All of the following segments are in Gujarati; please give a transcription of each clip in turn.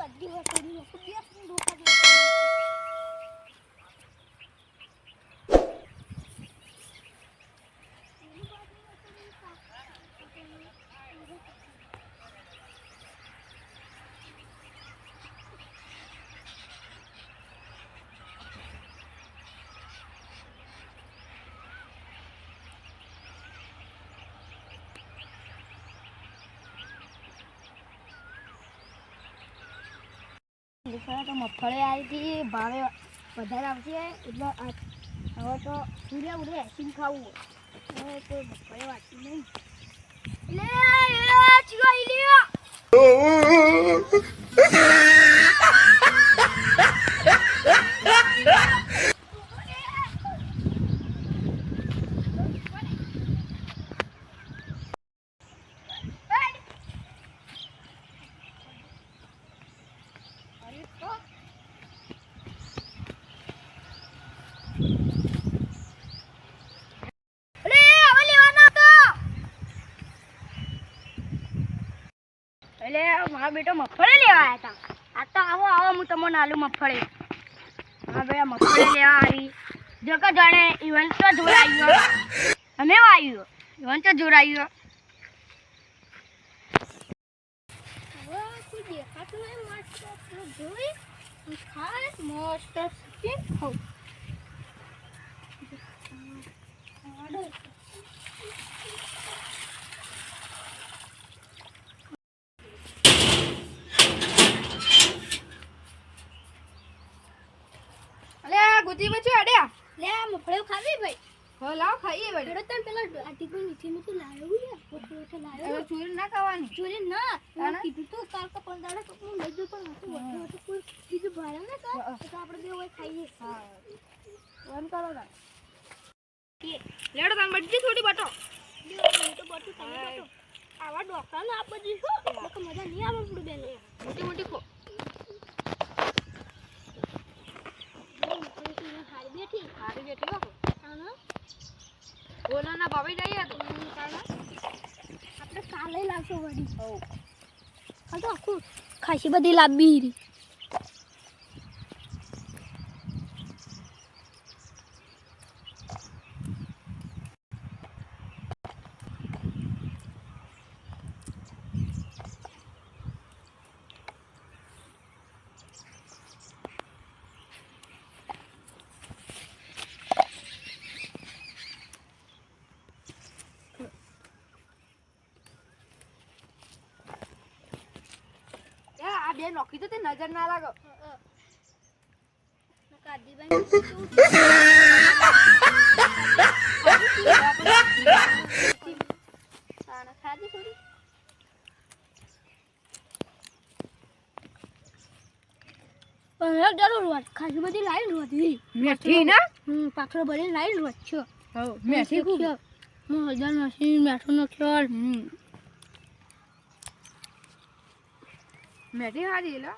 બધી વસ્તુ તો મગફળી આવી હતી, ભાવે વધારે આવશે એટલે હવે તો ઉડે ઉડે એસીને ખાવું હવે કોઈ મગફળી વાંચી નહીં મારા બેટો મગફળી લેવા આવ્યા હતા. આ તો આવો આવો હું તમને આલુ મગફળી. હા ભાઈ મગફળી લેવા આવી જો કે જાણે ઇવેન્ટ તો જોડાયો અમે આવ્યો ઇવેન્ટ તો જોડાયો હવે કોઈ દેખાતું નહીં મસ્ત જોઈ ખાસ મસ્ત ચીન ખાવ ગુજી બચ્ચો અડ્યા લે મફળો ખાવી ભાઈ હો લાવ ખાઈએ વડે તને પેલા આટીકો નીચે લાવ્યો લે ઓછો લાવ્યો હવે ચોરી ના ખાવાની ચોરી ના કીધું તું કાલ કા પંદાડે તો હું લઈ જતો હતું ઓછો કોઈ બીજું ભારે ના તો આપણે બે હોય ખાઈએ હા વન કરો ના લેડો તમ બધી થોડી બટો તો બટુ તમે બટો આવા ડોક્ટર ને આપો દીધો તો મજા નહીં આવે પૂરું બેન મોટી મોટી ખો હારી બેઠી હો ઓલા ના ભાવે જઈએ તો આપણે કાલે લાવશો વડી હો આ તો આખું ખાસી બધી લાંબી રી બે નોખી તો તે નજર ના લાગો ખાસી બધી લાઈન હોતી મેઠી ના પાખડો ભરીને લાઈન હોત છો મેઠી ખૂબ હજાર નાસી મેઠો નાખ્યો મેઠી હારી લા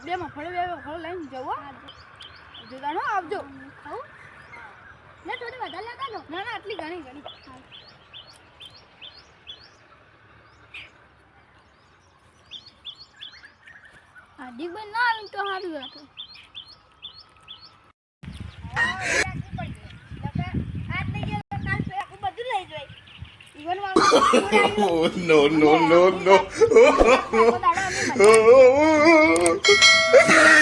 બે મફળો લઈને જવો જોતા નો આવજો ખાવું ના થોડી વધારે લેતા નો ના ના આટલી ઘણી ઘણી હાર્દિક ભાઈ ના આવે તો સારું હતું no.